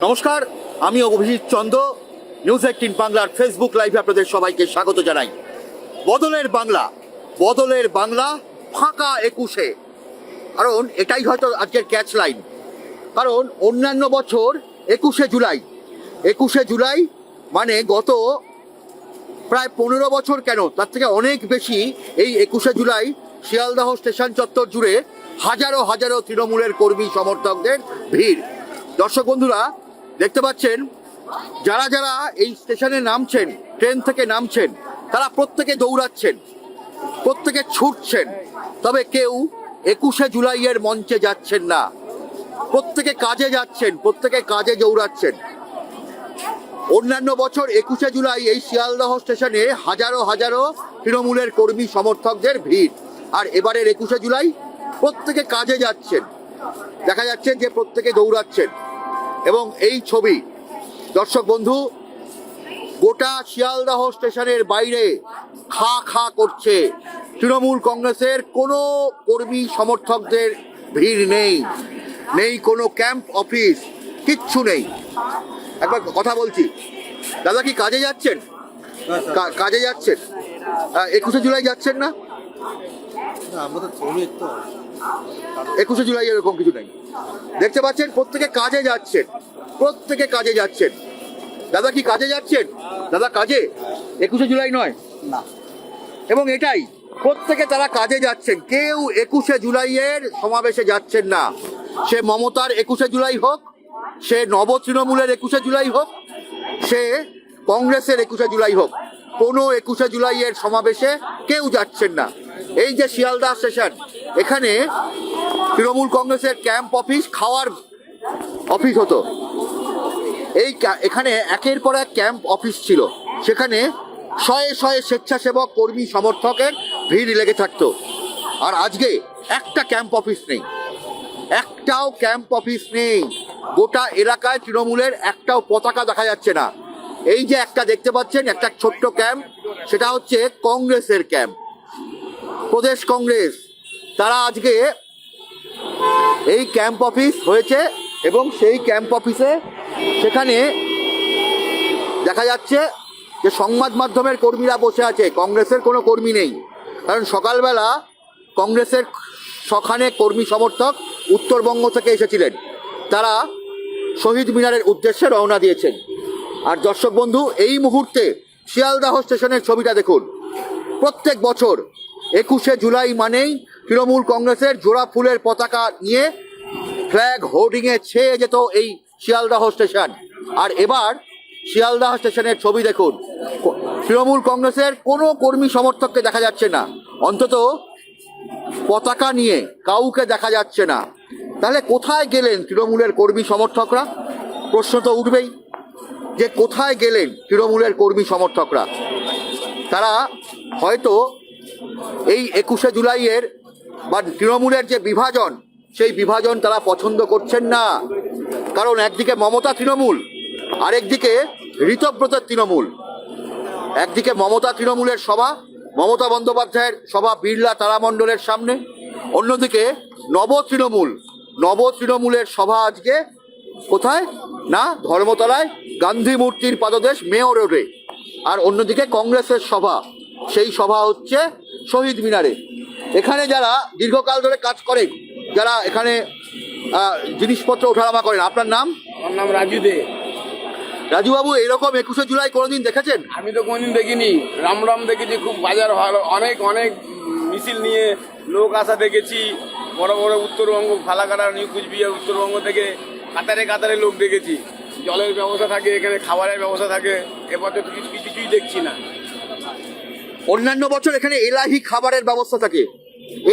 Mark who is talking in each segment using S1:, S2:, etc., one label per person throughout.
S1: নমস্কার, আমি অভিজিৎ চন্দ্র। নিউজ 18 বাংলার ফেসবুক লাইভে আপনাদের সবাইকে স্বাগত জানাই। বদলের বাংলা ফাঁকা 21-এ, কারণ এটাই হয়তো আজকের ক্যাচ লাইন। কারণ অন্যান্য বছর 21শে জুলাই মানে গত প্রায় 15 বছর, কেন তার থেকে অনেক বেশি, এই 21শে জুলাই শিয়ালদহ স্টেশন চত্বর জুড়ে হাজারো হাজারো তৃণমূলের কর্মী সমর্থকদের ভিড়। দর্শক বন্ধুরা, দেখতে পাচ্ছেন যারা যারা এই স্টেশনে নামছেন, ট্রেন থেকে নামছেন, তারা প্রত্যেকে দৌড়াচ্ছেন, প্রত্যেকে ছুটছেন, তবে কেউ 21শে জুলাইয়ের মঞ্চে যাচ্ছেন না। প্রত্যেকে কাজে যাচ্ছেন, প্রত্যেকে কাজে দৌড়াচ্ছেন। অন্যান্য বছর 21শে জুলাই এই শিয়ালদহ স্টেশনে হাজারো হাজারো তৃণমূলের কর্মী সমর্থকদের ভিড়, আর এবারের 21শে জুলাই প্রত্যেকে কাজে যাচ্ছেন, দেখা যাচ্ছে যে প্রত্যেকে দৌড়াচ্ছেন। এবং এই ছবি, দর্শক বন্ধু, গোটা শিয়ালদহ স্টেশনের বাইরে খা খা করছে। তৃণমূল কংগ্রেসের কোনো কর্মী সমর্থকদের ভিড় নেই কোনো ক্যাম্প অফিস, কিচ্ছু নেই। একবার কথা বলছি, দাদা কি কাজে যাচ্ছেন? কাজে যাচ্ছেন? 21শে জুলাই যাচ্ছেন না? 21শে জুলাই এরকম কিছু নেই। দেখতে পাচ্ছেন প্রত্যেকে কাজে যাচ্ছেন। দাদা কি কাজে যাচ্ছেন? দাদা কাজে 21শে জুলাই নয় না, এবং এটাই প্রত্যেকে তারা কাজে যাচ্ছেন। কেউ 21শে জুলাইয়ের সমাবেশে যাচ্ছেন না। সে মমতার 21শে জুলাই হোক, সে নব তৃণমূলের 21শে জুলাই হোক, সে কংগ্রেসের 21শে জুলাই হোক, কোনো 21শে জুলাইয়ের সমাবেশে কেউ যাচ্ছেন না। এই যে শিয়ালদা স্টেশন, এখানে তৃণমূল কংগ্রেসের ক্যাম্প অফিস, খাওয়ার অফিস হতো। এখানে একের পর এক ক্যাম্প অফিস ছিল, সেখানে শয়ে শয়ে স্বেচ্ছাসেবক কর্মী সমর্থকের ভিড় লেগে থাকতো। আর আজকে একটা ক্যাম্প অফিস নেই, একটাও ক্যাম্প অফিস নেই। গোটা এলাকায় তৃণমূলের একটাও পতাকা দেখা যাচ্ছে না। এই যে একটা দেখতে পাচ্ছেন, একটা ছোট্ট ক্যাম্প, সেটা হচ্ছে কংগ্রেসের ক্যাম্প, প্রদেশ কংগ্রেস। তারা আজকে এই ক্যাম্প অফিস হয়েছে, এবং সেই ক্যাম্প অফিসে সেখানে দেখা যাচ্ছে যে সংবাদ মাধ্যমের কর্মীরা বসে আছে, কংগ্রেসের কোনো কর্মী নেই। কারণ সকালবেলা কংগ্রেসের সখানে কর্মী সমর্থক উত্তরবঙ্গ থেকে এসেছিলেন, তারা শহীদ মিনারের উদ্দেশ্যে রওনা দিয়েছেন। আর দর্শক বন্ধু, এই মুহূর্তে শিয়ালদহ স্টেশনের ছবিটা দেখুন। প্রত্যেক বছর 21শে জুলাই মানেই তৃণমূল কংগ্রেসের জোড়া ফুলের পতাকা নিয়ে ফ্ল্যাগ হোর্ডিংয়ে ছেয়ে যেত এই শিয়ালদহ স্টেশন। আর এবার শিয়ালদহ স্টেশনের ছবি দেখুন, তৃণমূল কংগ্রেসের কোনো কর্মী সমর্থককে দেখা যাচ্ছে না, অন্তত পতাকা নিয়ে কাউকে দেখা যাচ্ছে না। তাহলে কোথায় গেলেন তৃণমূলের কর্মী সমর্থকরা? প্রশ্ন তো উঠবেই যে কোথায় গেলেন তৃণমূলের কর্মী সমর্থকরা। তারা হয়তো এই 21শে জুলাইয়ের বা তৃণমূলের যে বিভাজন, সেই বিভাজন তারা পছন্দ করছেন না। কারণ একদিকে মমতা তৃণমূল, আরেকদিকে ঋতব্রতের তৃণমূল। একদিকে মমতা তৃণমূলের সভা, মমতা বন্দ্যোপাধ্যায়ের সভা বিড়লা তারামণ্ডলের সামনে, অন্যদিকে নব তৃণমূলের সভা আজকে কোথায় না ধর্মতলায় গান্ধী মূর্তির পাদদেশ মেয়র রোডে। আর অন্যদিকে কংগ্রেসের সভা, সেই সভা হচ্ছে শহীদ মিনারে। এখানে যারা দীর্ঘকাল ধরে কাজ করেন, যারা এখানে জিনিসপত্র ওঠানামা করেন, আপনার নাম?
S2: আমার নাম রাজু দে।
S1: রাজুবাবু, এরকম 21শে জুলাই কোনোদিন দেখেছেন?
S2: আমি তো কোনোদিন দেখিনি। রাম দেখেছি, খুব বাজার ভালো, অনেক মিছিল নিয়ে লোক আসা দেখেছি। বড় বড় উত্তরবঙ্গ, ফালাকাটা, নিউ কুচবিহার, উত্তরবঙ্গ থেকে কাতারে কাতারে লোক দেখেছি। জলের ব্যবস্থা থাকে, এখানে খাবারের ব্যবস্থা থাকে। এবার তো কিছুই দেখছি না।
S1: অন্যান্য বছর এখানে এলাহি খাবারের ব্যবস্থা থাকে,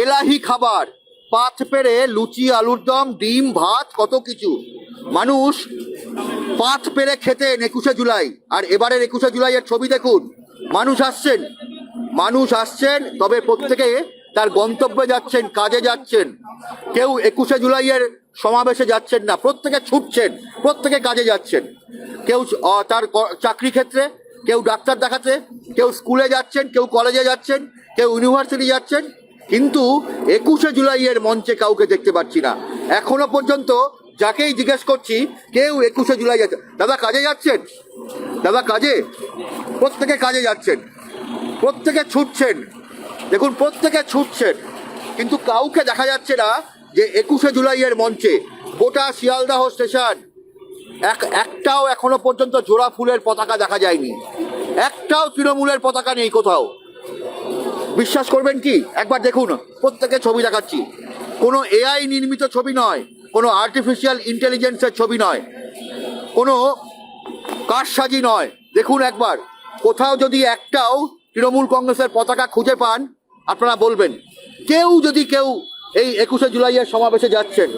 S1: এলাহি খাবার, পাত পেড়ে, লুচি, আলুর দম, ডিম, ভাত, কত কিছু। মানুষ পাত পেড়ে খেতেন 21শে জুলাই। আর এবারের 21শে জুলাইয়ের ছবি দেখুন, মানুষ আসছেন, তবে প্রত্যেকে তার গন্তব্যে যাচ্ছেন, কাজে যাচ্ছেন। কেউ 21শে জুলাইয়ের সমাবেশে যাচ্ছেন না, প্রত্যেকে ছুটছেন, প্রত্যেকে কাজে যাচ্ছেন। কেউ তার চাকরি ক্ষেত্রে, কেউ ডাক্তার দেখাতে, কেউ স্কুলে যাচ্ছেন, কেউ কলেজে যাচ্ছেন, কেউ ইউনিভার্সিটি যাচ্ছেন। কিন্তু 21শে জুলাইয়ের মঞ্চে কাউকে দেখতে পাচ্ছি না। এখনো পর্যন্ত যাকেই জিজ্ঞেস করছি কেউ 21শে জুলাই যাচ্ছে। দাদা কাজে যাচ্ছেন? দাদা কাজে? প্রত্যেকে কাজে যাচ্ছেন, প্রত্যেকে ছুটছেন, দেখুন প্রত্যেকে ছুটছেন, কিন্তু কাউকে দেখা যাচ্ছে না যে 21শে জুলাইয়ের মঞ্চে গোটা শিয়ালদাহ স্টেশন একটাও এখনো পর্যন্ত জোড়া ফুলের পতাকা দেখা যায়নি, একটাও তৃণমূলের পতাকা নেই কোথাও। বিশ্বাস করবেন কি? একবার দেখুন, প্রত্যেকে ছবি দেখাচ্ছি, কোনো এআই নির্মিত ছবি নয়, কোনো আর্টিফিশিয়াল ইন্টেলিজেন্সের ছবি নয়, কোনো কারসাজি নয়। দেখুন একবার, কোথাও যদি একটাও তৃণমূল কংগ্রেসের পতাকা খুঁজে পান আপনারা বলবেন। কেউ যদি কেউ এই 21শে জুলাইয়ের সমাবেশে যাচ্ছেন,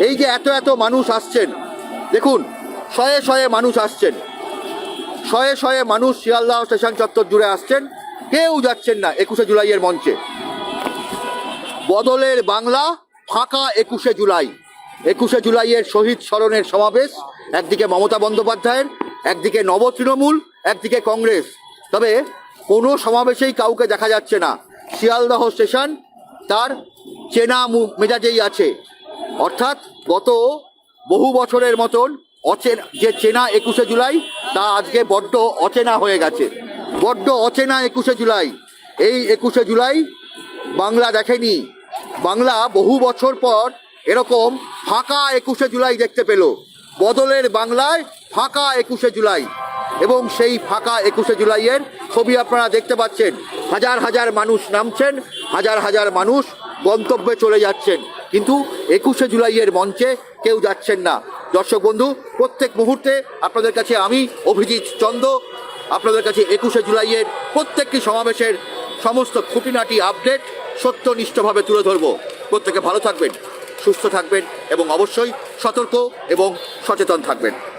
S1: এই যে এত এত মানুষ আসছেন, দেখুন শয়ে শয়ে মানুষ আসছেন, শয়ে শয়ে মানুষ শিয়ালদাহ স্টেশন চত্বর জুড়ে আসছেন, কেউ যাচ্ছেন না 21শে জুলাইয়ের মঞ্চে। বদলের বাংলা, ফাঁকা 21শে জুলাই। 21শে জুলাইয়ের শহীদ স্মরণের সমাবেশ, একদিকে মমতা বন্দ্যোপাধ্যায়ের, একদিকে নব তৃণমূল, একদিকে কংগ্রেস। তবে কোনো সমাবেশেই কাউকে দেখা যাচ্ছে না। শিয়ালদহ স্টেশন তার চেনা মেজাজেই আছে, অর্থাৎ গত বহু বছরের মতন অচেনা, যে চেনা 21শে জুলাই তা আজকে বড্ড অচেনা হয়ে গেছে, বড্ড অচেনা 21শে জুলাই। এই 21শে জুলাই বাংলা দেখেনি। বাংলা বহু বছর পর এরকম ফাঁকা 21শে জুলাই দেখতে পেল। বদলের বাংলায় ফাঁকা 21শে জুলাই, এবং সেই ফাঁকা 21শে জুলাইয়ের ছবি আপনারা দেখতে পাচ্ছেন। হাজার হাজার মানুষ নামছেন, হাজার হাজার মানুষ গন্তব্যে চলে যাচ্ছেন, কিন্তু 21শে জুলাইয়ের মঞ্চে কেউ যাচ্ছেন না। দর্শক বন্ধু, প্রত্যেক মুহূর্তে আপনাদের কাছে আমি অভিজিৎ চন্দ আপনাদের কাছে 21শে জুলাইয়ের প্রত্যেকটি সমাবেশের সমস্ত খুঁটিনাটি আপডেট সত্যনিষ্ঠভাবে তুলে ধরব। প্রত্যেকে ভালো থাকবেন, সুস্থ থাকবেন এবং অবশ্যই সতর্ক এবং সচেতন থাকবেন।